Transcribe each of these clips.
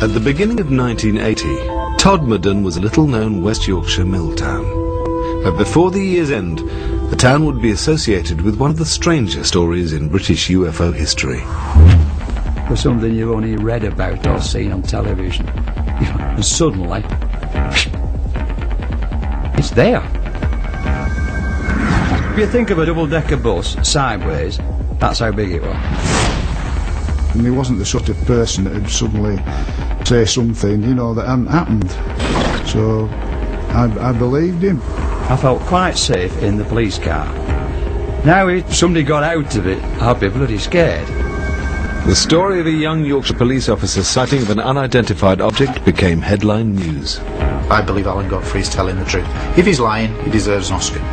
At the beginning of 1980, Todmorden was a little-known West Yorkshire mill town. But before the year's end, the town would be associated with one of the stranger stories in British UFO history. For something you've only read about or seen on television. And suddenly, it's there. If you think of a double-decker bus sideways, that's how big it was. And he wasn't the sort of person that would suddenly say something, you know, that hadn't happened. So I believed him. I felt quite safe in the police car. Now if somebody got out of it, I'd be bloody scared. The story of a young Yorkshire police officer's sighting of an unidentified object became headline news. I believe Alan Godfrey is telling the truth. If he's lying, he deserves an Oscar.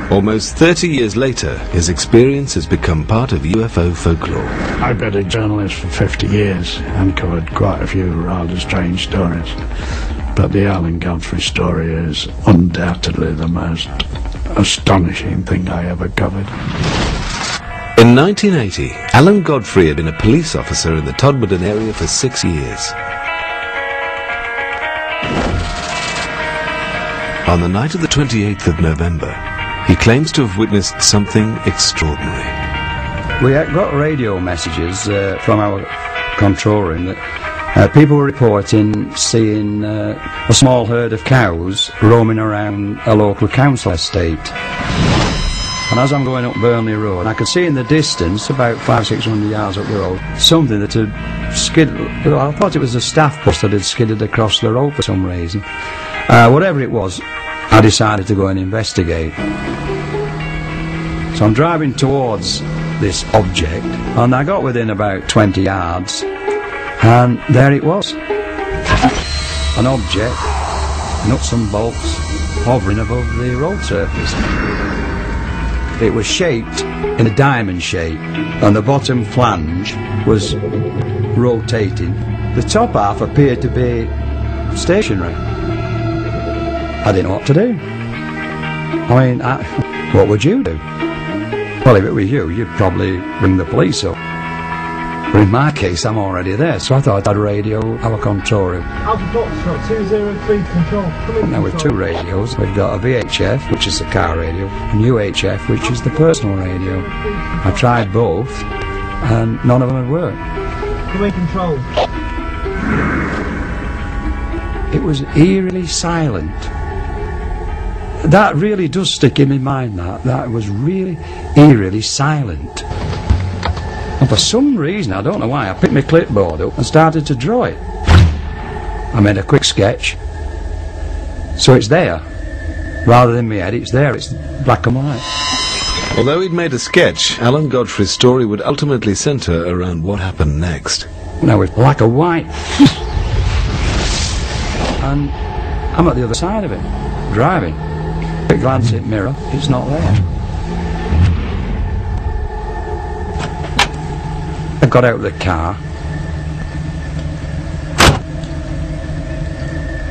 Almost 30 years later, his experience has become part of UFO folklore. I've been a journalist for 50 years and covered quite a few rather strange stories. But the Alan Godfrey story is undoubtedly the most astonishing thing I ever covered. In 1980, Alan Godfrey had been a police officer in the Todmorden area for 6 years. On the night of the 28th of November, he claims to have witnessed something extraordinary. We got radio messages from our control room that people were reporting seeing a small herd of cows roaming around a local council estate. And as I'm going up Burnley Road, I could see in the distance, about 500-600 yards up the road, something that had skidded. I thought it was a staff bus that had skidded across the road for some reason. Whatever it was, I decided to go and investigate. So I'm driving towards this object, and I got within about 20 yards, and there it was. An object, nuts and bolts, hovering above the road surface. It was shaped in a diamond shape, and the bottom flange was rotating. The top half appeared to be stationary. I didn't know what to do. I mean, what would you do? Well, if it were you, you'd probably ring the police up. But in my case, I'm already there, so I thought I'd radio our control room. Alpha Foxtrot 203 control. Now with two radios, we've got a VHF, which is the car radio, and UHF, which is the personal radio. I tried both, and none of them had worked. Come in control. It was eerily silent. That really does stick in my mind, that was really eerily silent. And for some reason, I don't know why, I picked my clipboard up and started to draw it. I made a quick sketch. So it's there. Rather than my head, it's there, it's black and white. Although he'd made a sketch, Alan Godfrey's story would ultimately centre around what happened next. Now it's black and white. And I'm at the other side of it, driving. Quick glance at the mirror, it's not there. I got out of the car.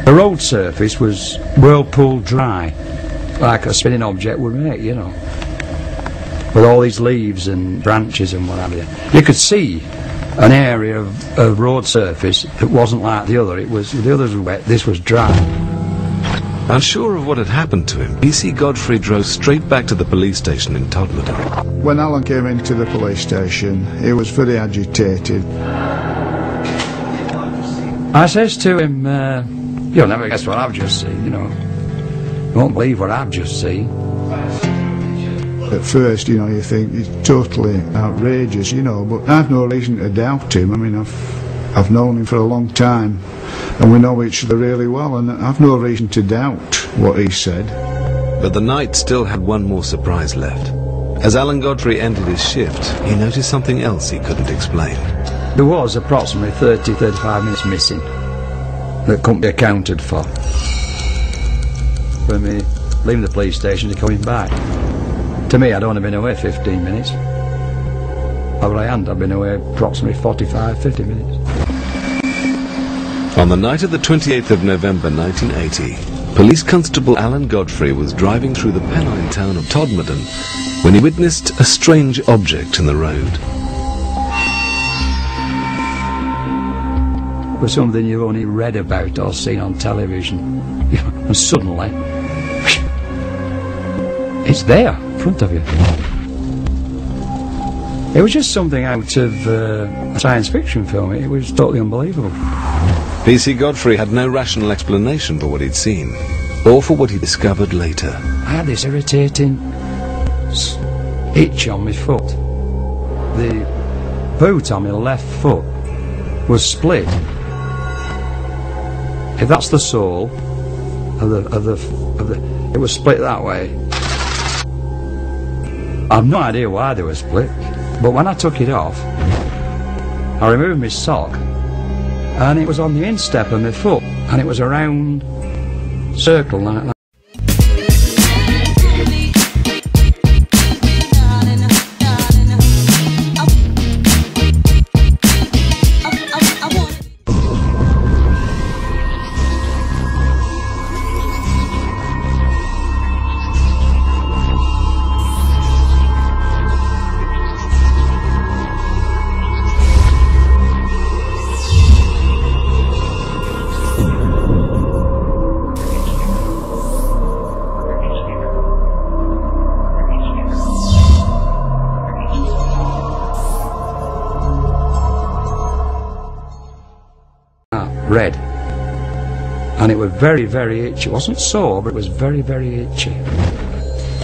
The road surface was whirlpool dry, like a spinning object would make, you know, with all these leaves and branches and what have you. You could see an area of road surface that wasn't like the other. The others were wet, this was dry. Unsure of what had happened to him, PC Godfrey drove straight back to the police station in Todmorden. When Alan came into the police station, he was very agitated. I says to him, you'll never guess what I've just seen, you know. You won't believe what I've just seen. At first, you know, you think it's totally outrageous, you know, but I've no reason to doubt him. I mean, I've known him for a long time, and we know each other really well, and I've no reason to doubt what he said. But the night still had one more surprise left. As Alan Godfrey ended his shift, he noticed something else he couldn't explain. There was approximately 30-35 minutes missing that couldn't be accounted for. When we leaving the police station to coming back. To me, I'd only been away 15 minutes. Over I hadn't, I'd been away approximately 45-50 minutes. On the night of the 28th of November 1980, Police Constable Alan Godfrey was driving through the Pennine town of Todmorden when he witnessed a strange object in the road. was something you've only read about or seen on television. And suddenly, it's there, in front of you. It was just something out of a science fiction film. It was totally unbelievable. P.C. Godfrey had no rational explanation for what he'd seen, or for what he discovered later. I had this irritating itch on my foot. The boot on my left foot was split. If that's the sole of the, it was split that way. I've no idea why they were split, but when I took it off, I removed my sock, and it was on the instep of my foot, and it was a round circle like that. Red, and it was very, very itchy. It wasn't sore, but it was very, very itchy.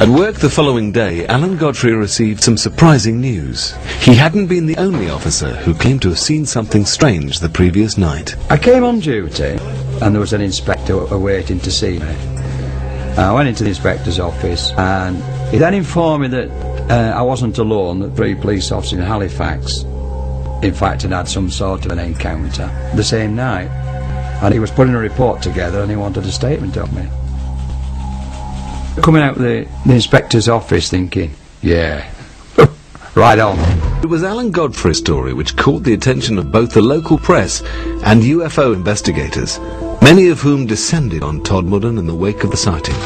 At work the following day, Alan Godfrey received some surprising news. He hadn't been the only officer who claimed to have seen something strange the previous night. I came on duty, and there was an inspector awaiting to see me. I went into the inspector's office, and he then informed me that I wasn't alone, that 3 police officers in Halifax, in fact, had some sort of an encounter the same night, and he was putting a report together and he wanted a statement of me. Coming out of the inspector's office thinking, yeah, right on. It was Alan Godfrey's story which caught the attention of both the local press and UFO investigators, many of whom descended on Todmorden in the wake of the sighting.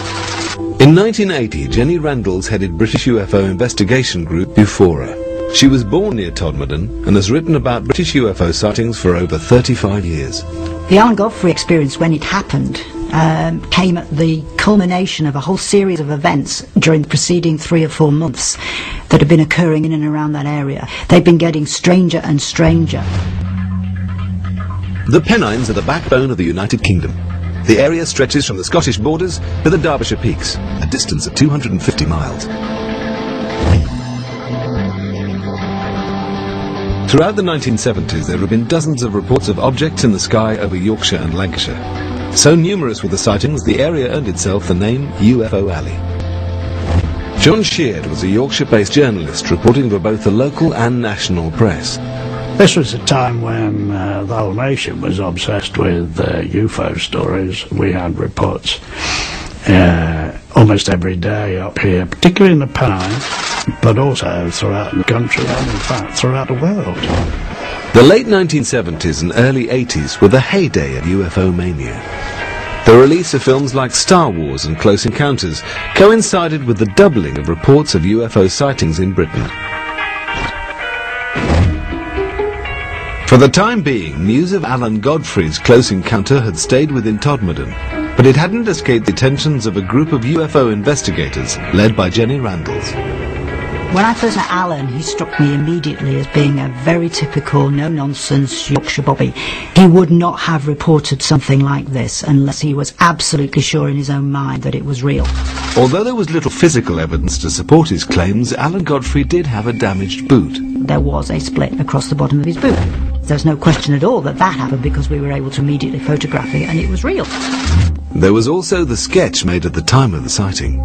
In 1980, Jenny Randalls headed British UFO investigation group Euphoria. She was born near Todmorden and has written about British UFO sightings for over 35 years. The Alan Godfrey experience, when it happened, came at the culmination of a whole series of events during the preceding 3 or 4 months that had been occurring in and around that area. They've been getting stranger and stranger. The Pennines are the backbone of the United Kingdom. The area stretches from the Scottish borders to the Derbyshire Peaks, a distance of 250 miles. Throughout the 1970s, there have been dozens of reports of objects in the sky over Yorkshire and Lancashire. So numerous were the sightings, the area earned itself the name UFO Alley. John Sheard was a Yorkshire-based journalist reporting for both the local and national press. This was a time when the whole nation was obsessed with UFO stories. We had reports almost every day up here, particularly in the Pennines, but also throughout the country and in fact throughout the world. The late 1970s and early 80s were the heyday of UFO mania. The release of films like Star Wars and Close Encounters coincided with the doubling of reports of UFO sightings in Britain. For the time being, news of Alan Godfrey's close encounter had stayed within Todmorden, but it hadn't escaped the attentions of a group of UFO investigators led by Jenny Randalls. When I first met Alan, he struck me immediately as being a very typical, no-nonsense Yorkshire bobby. He would not have reported something like this unless he was absolutely sure in his own mind that it was real. Although there was little physical evidence to support his claims, Alan Godfrey did have a damaged boot. There was a split across the bottom of his boot. There's no question at all that that happened because we were able to immediately photograph it and it was real. There was also the sketch made at the time of the sighting.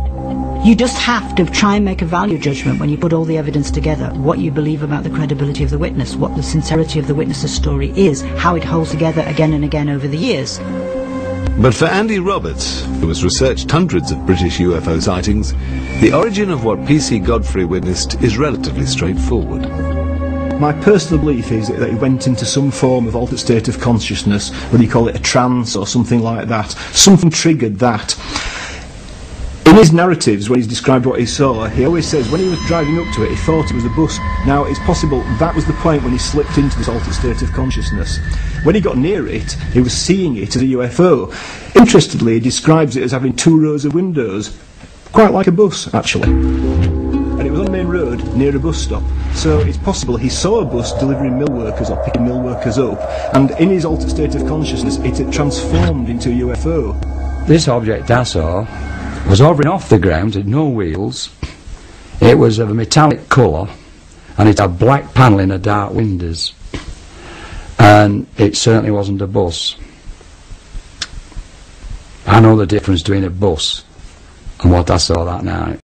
You just have to try and make a value judgment when you put all the evidence together, what you believe about the credibility of the witness, what the sincerity of the witness's story is, how it holds together again and again over the years. But for Andy Roberts, who has researched hundreds of British UFO sightings, the origin of what P.C. Godfrey witnessed is relatively straightforward. My personal belief is that he went into some form of altered state of consciousness, whether you call it a trance or something like that. Something triggered that. In his narratives, when he's described what he saw, he always says when he was driving up to it, he thought it was a bus. Now, it's possible that was the point when he slipped into this altered state of consciousness. When he got near it, he was seeing it as a UFO. Interestingly, he describes it as having 2 rows of windows, quite like a bus, actually. And it was on the main road near a bus stop. So it's possible he saw a bus delivering mill workers or picking mill workers up, and in his altered state of consciousness, it had transformed into a UFO. This object I saw was hovering off the ground, had no wheels. It was of a metallic colour, and it had black panelling and dark windows. And it certainly wasn't a bus. I know the difference between a bus and what I saw that night.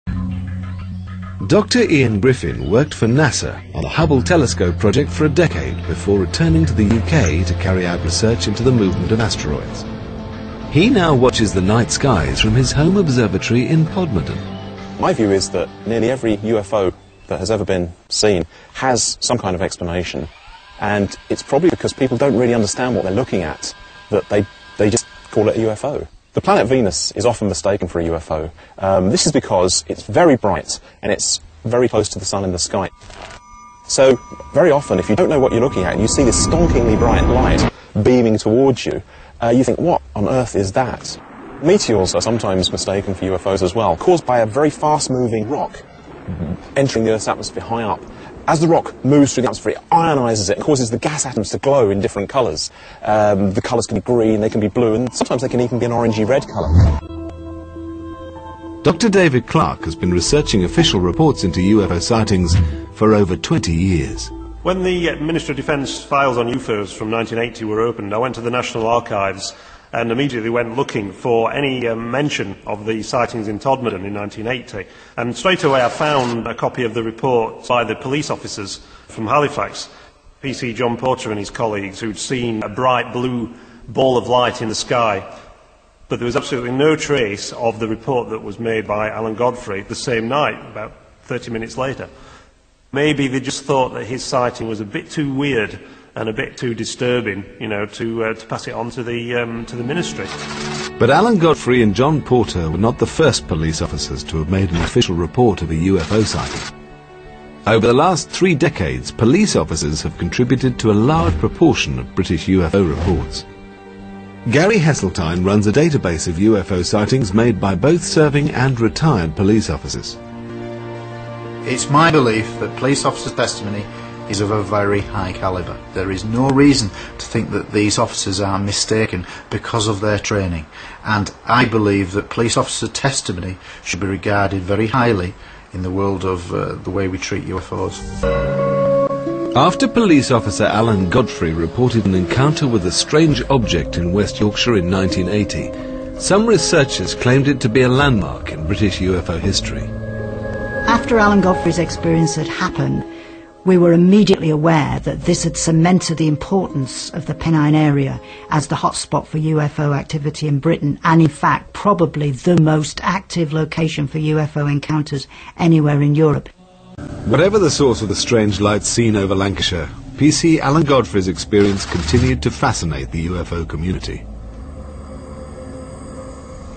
Dr. Ian Griffin worked for NASA on the Hubble telescope project for a decade before returning to the UK to carry out research into the movement of asteroids. He now watches the night skies from his home observatory in Todmorden. My view is that nearly every UFO that has ever been seen has some kind of explanation, and it's probably because people don't really understand what they're looking at that they just call it a UFO. The planet Venus is often mistaken for a UFO. This is because it's very bright and it's very close to the sun in the sky. So very often, if you don't know what you're looking at and you see this stonkingly bright light beaming towards you, you think, what on earth is that? Meteors are sometimes mistaken for UFOs as well, caused by a very fast-moving rock entering the Earth's atmosphere high up. As the rock moves through the atmosphere, it ionises it and causes the gas atoms to glow in different colours. The colours can be green, they can be blue, and sometimes they can even be an orangey-red colour. Dr. David Clarke has been researching official reports into UFO sightings for over 20 years. When the Ministry of Defence files on UFOs from 1980 were opened, I went to the National Archives and immediately went looking for any mention of the sightings in Todmorden in 1980. And straight away I found a copy of the report by the police officers from Halifax, PC John Porter and his colleagues, who'd seen a bright blue ball of light in the sky. But there was absolutely no trace of the report that was made by Alan Godfrey the same night, about 30 minutes later. Maybe they just thought that his sighting was a bit too weird and a bit too disturbing, you know, to pass it on to the ministry. But Alan Godfrey and John Porter were not the first police officers to have made an official report of a UFO sighting. Over the last 3 decades, police officers have contributed to a large proportion of British UFO reports. Gary Heseltine runs a database of UFO sightings made by both serving and retired police officers. It's my belief that police officers' testimony is of a very high calibre. There is no reason to think that these officers are mistaken because of their training, and I believe that police officers' testimony should be regarded very highly in the world of the way we treat UFOs. After police officer Alan Godfrey reported an encounter with a strange object in West Yorkshire in 1980, some researchers claimed it to be a landmark in British UFO history. After Alan Godfrey's experience had happened, we were immediately aware that this had cemented the importance of the Pennine area as the hotspot for UFO activity in Britain, and in fact probably the most active location for UFO encounters anywhere in Europe. Whatever the source of the strange lights seen over Lancashire, PC Alan Godfrey's experience continued to fascinate the UFO community.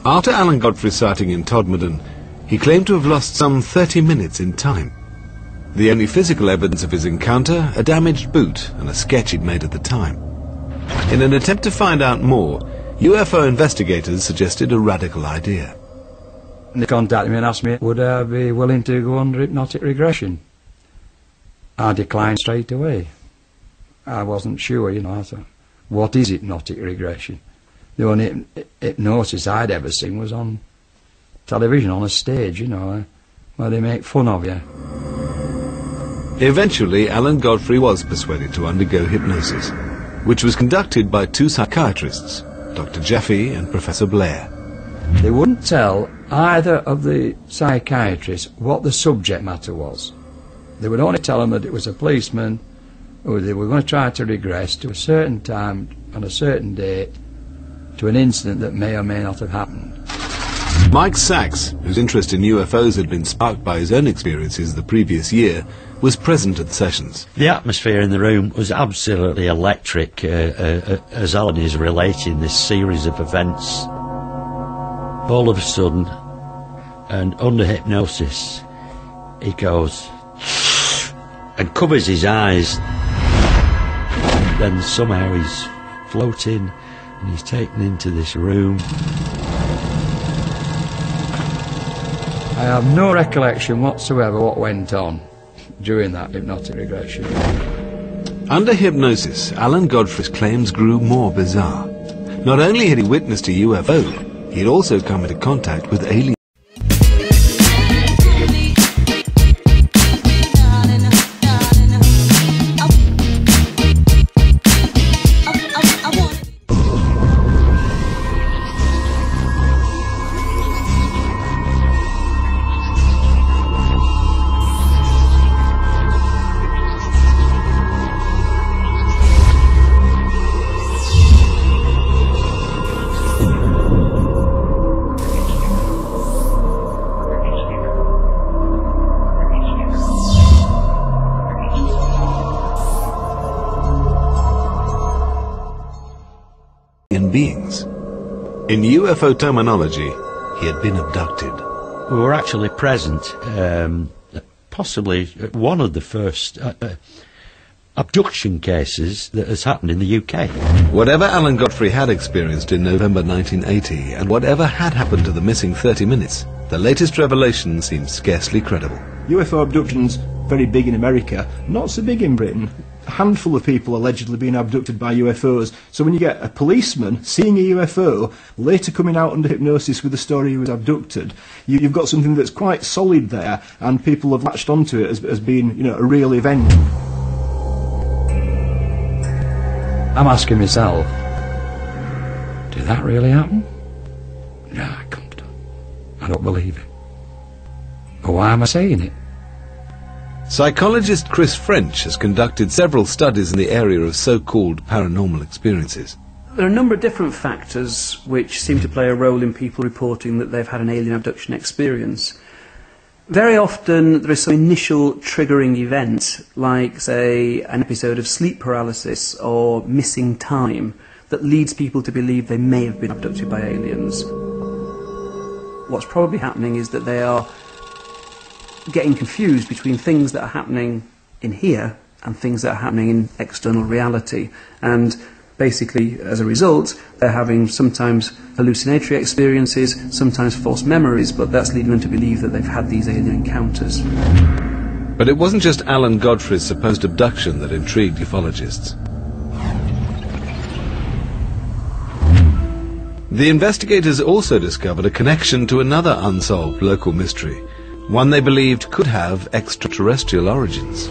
After Alan Godfrey's sighting in Todmorden, he claimed to have lost some 30 minutes in time. The only physical evidence of his encounter, a damaged boot and a sketch he'd made at the time. In an attempt to find out more, UFO investigators suggested a radical idea. They contacted me and asked me, would I be willing to go under hypnotic regression? I declined straight away. I wasn't sure, you know. I thought, what is hypnotic regression? The only hypnosis I'd ever seen was on television, on a stage, you know, where they make fun of you. Eventually, Alan Godfrey was persuaded to undergo hypnosis, which was conducted by 2 psychiatrists, Dr. Jaffe and Professor Blair. They wouldn't tell either of the psychiatrists what the subject matter was. They would only tell them that it was a policeman who they were going to try to regress to a certain time on a certain date to an incident that may or may not have happened. Mike Sachs, whose interest in UFOs had been sparked by his own experiences the previous year, was present at the sessions. The atmosphere in the room was absolutely electric as Alan is relating this series of events. All of a sudden, and under hypnosis he goes and covers his eyes. Then somehow he's floating and he's taken into this room. I have no recollection whatsoever what went on during that hypnotic regression. Under hypnosis, Alan Godfrey's claims grew more bizarre. Not only had he witnessed a UFO, he had also come into contact with aliens. Beings. In UFO terminology, he had been abducted. We were actually present, possibly at one of the first abduction cases that has happened in the UK. Whatever Alan Godfrey had experienced in November 1980, and whatever had happened to the missing 30 minutes, the latest revelation seems scarcely credible. UFO abductions, very big in America, not so big in Britain. A handful of people allegedly being abducted by UFOs. So when you get a policeman seeing a UFO, later coming out under hypnosis with the story he was abducted, you've got something that's quite solid there, and people have latched onto it as being, you know, a real event. I'm asking myself, did that really happen? No, I can't. I don't believe it. But why am I saying it? Psychologist Chris French has conducted several studies in the area of so-called paranormal experiences. There are a number of different factors which seem to play a role in people reporting that they've had an alien abduction experience. Very often there is some initial triggering event, like, say, an episode of sleep paralysis or missing time, that leads people to believe they may have been abducted by aliens. What's probably happening is that they are getting confused between things that are happening in here and things that are happening in external reality, and basically as a result they're having sometimes hallucinatory experiences, sometimes false memories, but that's leading them to believe that they've had these alien encounters. But it wasn't just Alan Godfrey's supposed abduction that intrigued ufologists. The investigators also discovered a connection to another unsolved local mystery, one they believed could have extraterrestrial origins.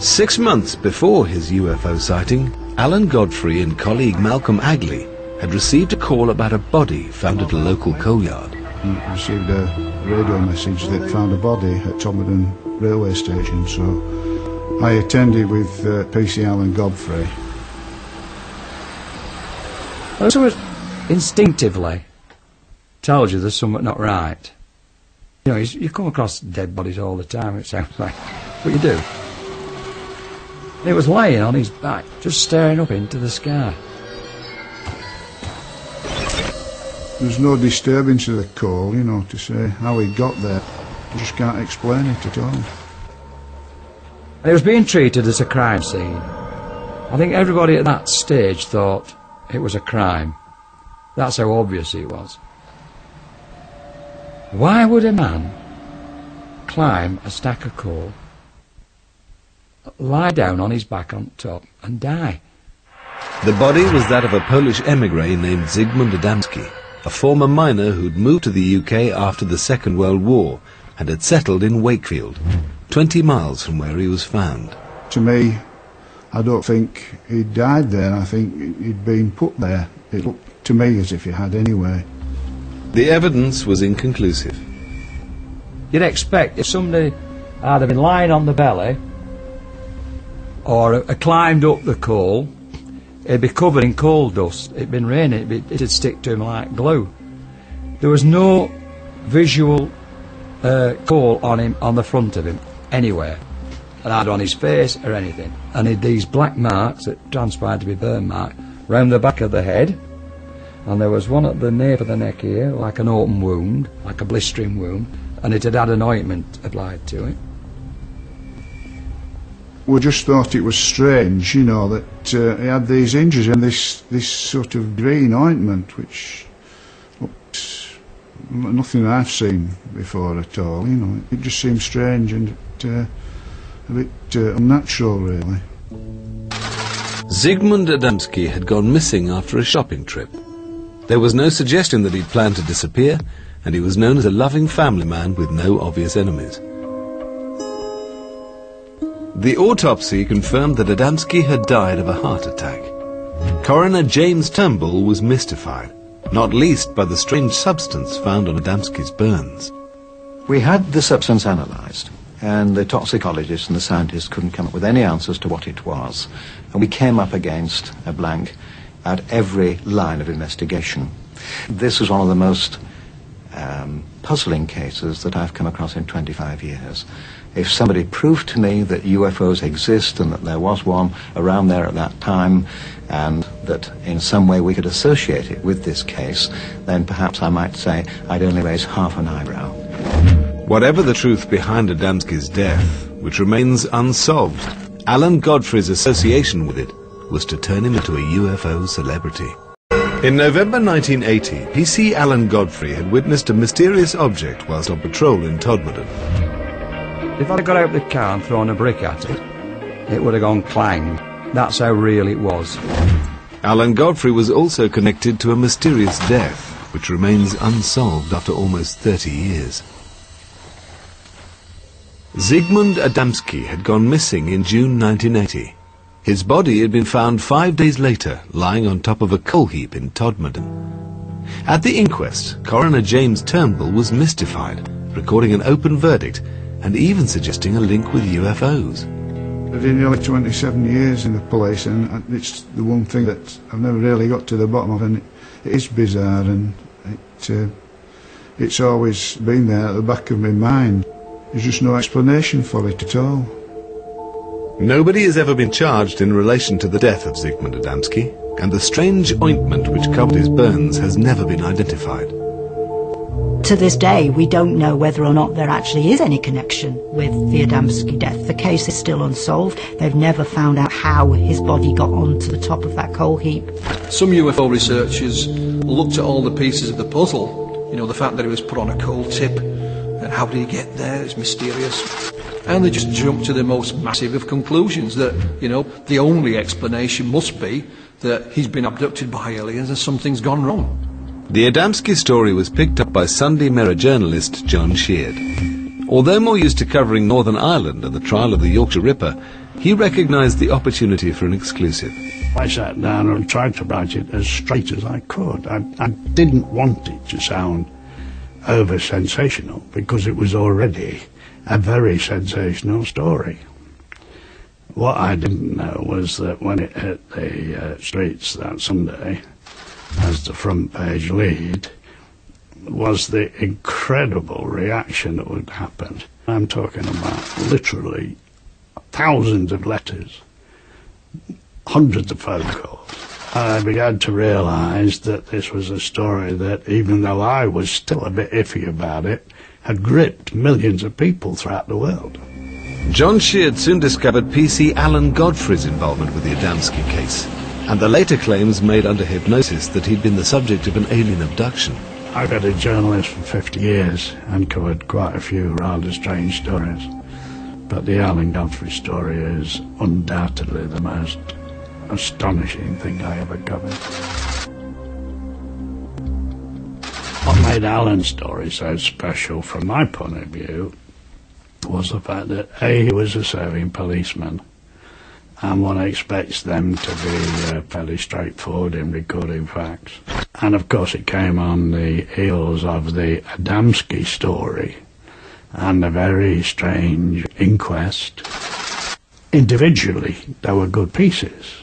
6 months before his UFO sighting, Alan Godfrey and colleague Malcolm Agley had received a call about a body found at a local coal yard. He received a radio message that found a body at Todmorden railway station, so I attended with PC Alan Godfrey. So instinctively tells you there's something not right. You know, you come across dead bodies all the time, it sounds like, but you do. He was lying on his back, just staring up into the sky. There's no disturbance of the call, you know, to say how he got there. You just can't explain it at all. And it was being treated as a crime scene. I think everybody at that stage thought it was a crime. That's how obvious it was. Why would a man climb a stack of coal, lie down on his back on top and die? The body was that of a Polish emigre named Zygmunt Adamski, a former miner who'd moved to the UK after the Second World War and had settled in Wakefield, 20 miles from where he was found. To me, I don't think he died there. I think he'd been put there. It looked to me as if he had anyway. The evidence was inconclusive. You'd expect if somebody had been lying on the belly or climbed up the coal, it'd be covered in coal dust. It'd been raining, it'd stick to him like glue. There was no visual coal on him, on the front of him, anywhere. And either on his face or anything. And he had these black marks that transpired to be burn marks round the back of the head, and there was one at the nape of the neck here, like an open wound, like a blistering wound, and it had had an ointment applied to it. We just thought it was strange, you know, that he had these injuries and this sort of green ointment, which looked nothing I've seen before at all, you know. It just seemed strange and a bit unnatural, really. Zygmunt Adamski had gone missing after a shopping trip. There was no suggestion that he'd planned to disappear, and he was known as a loving family man with no obvious enemies. The autopsy confirmed that Adamski had died of a heart attack. Coroner James Turnbull was mystified, not least by the strange substance found on Adamski's burns. We had the substance analysed, and the toxicologists and the scientists couldn't come up with any answers to what it was. And we came up against a blank at every line of investigation. This was one of the most puzzling cases that I've come across in 25 years. If somebody proved to me that UFOs exist and that there was one around there at that time, and that in some way we could associate it with this case, then perhaps I might say I'd only raise half an eyebrow. Whatever the truth behind Adamski's death, which remains unsolved, Alan Godfrey's association with it was to turn him into a UFO celebrity. In November 1980, PC Alan Godfrey had witnessed a mysterious object whilst on patrol in Todmorden. If I'd got out of the car and thrown a brick at it, it would have gone clang. That's how real it was. Alan Godfrey was also connected to a mysterious death, which remains unsolved after almost 30 years. Zygmunt Adamski had gone missing in June 1980. His body had been found 5 days later, lying on top of a coal heap in Todmorden. At the inquest, Coroner James Turnbull was mystified, recording an open verdict and even suggesting a link with UFOs. I've been nearly 27 years in the police, and it's the one thing that I've never really got to the bottom of, and it is bizarre, and it's always been there at the back of my mind. There's just no explanation for it at all. Nobody has ever been charged in relation to the death of Zygmunt Adamski, and the strange ointment which covered his burns has never been identified. To this day, we don't know whether or not there actually is any connection with the Adamski death. The case is still unsolved. They've never found out how his body got onto the top of that coal heap. Some UFO researchers looked at all the pieces of the puzzle. You know, the fact that he was put on a coal tip, and how did he get there? It's mysterious. And they just jumped to the most massive of conclusions, that, you know, the only explanation must be that he's been abducted by aliens and something's gone wrong. The Adamski story was picked up by Sunday Mirror journalist John Sheard. Although more used to covering Northern Ireland and the trial of the Yorkshire Ripper, he recognised the opportunity for an exclusive. I sat down and tried to write it as straight as I could. I didn't want it to sound over-sensational, because it was already a very sensational story. What I didn't know was that when it hit the streets that Sunday, as the front page lead, was the incredible reaction that would happen. I'm talking about literally thousands of letters, hundreds of phone calls. I began to realise that this was a story that, even though I was still a bit iffy about it, had gripped millions of people throughout the world. John Sheard soon discovered PC Alan Godfrey's involvement with the Adamski case, and the later claims made under hypnosis that he'd been the subject of an alien abduction. I've been a journalist for 50 years and covered quite a few rather strange stories, but the Alan Godfrey story is undoubtedly the most astonishing thing I ever covered. What made Alan's story so special from my point of view was the fact that A, he was a serving policeman, and one expects them to be fairly straightforward in recording facts. And of course it came on the heels of the Adamski story and a very strange inquest. Individually they were good pieces,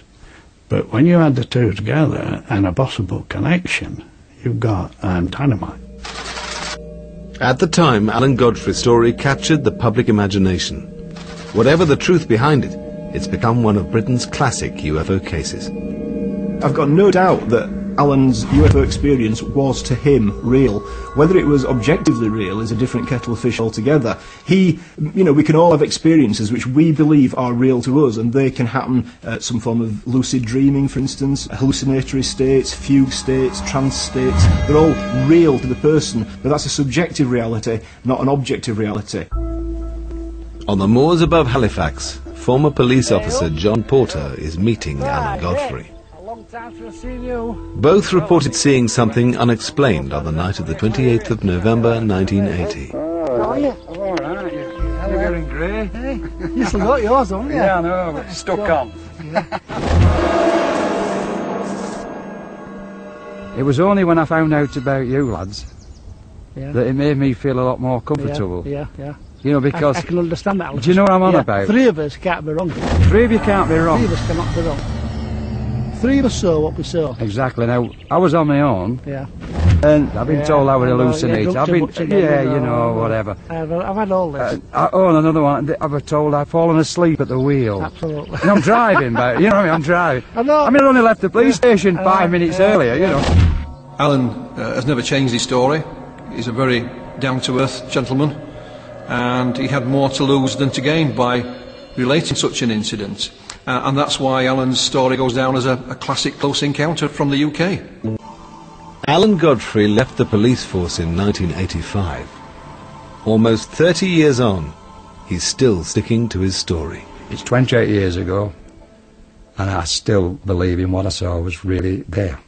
but when you add the two together and a possible connection, you've got dynamite. At the time, Alan Godfrey's story captured the public imagination. Whatever the truth behind it, it's become one of Britain's classic UFO cases. I've got no doubt that Alan's UFO experience was to him real. Whether it was objectively real is a different kettle of fish altogether. We can all have experiences which we believe are real to us, and they can happen at some form of lucid dreaming, for instance, hallucinatory states, fugue states, trance states. They're all real to the person, but that's a subjective reality, not an objective reality. On the moors above Halifax, former police officer John Porter is meeting Alan Godfrey. Both reported seeing something unexplained on the night of the 28th of November 1980. Oh, yeah. All right. You're getting grey. Hey, you still got yours, haven't you? Yeah, I know, but it's stuck on. It was only when I found out about you lads that it made me feel a lot more comfortable. Yeah. You know, because... I can understand that. Do you know what I'm on about? 3 of us can't be wrong. 3 of you can't be wrong. 3 of us cannot be wrong. 3 of us saw what we saw. Exactly. Now, I was on my own. Yeah. And I've been told I would hallucinate. Whatever. I've had all this. And another one. I've been told I've fallen asleep at the wheel. Absolutely. And I'm driving, but you know what I mean? I'm driving. I know. I only left the police station 5 minutes earlier, you know. Alan has never changed his story. He's a very down-to-earth gentleman, and he had more to lose than to gain by relating such an incident. And that's why Alan's story goes down as a classic close encounter from the UK. Alan Godfrey left the police force in 1985. Almost 30 years on, he's still sticking to his story. It's 28 years ago, and I still believe in what I saw was really there.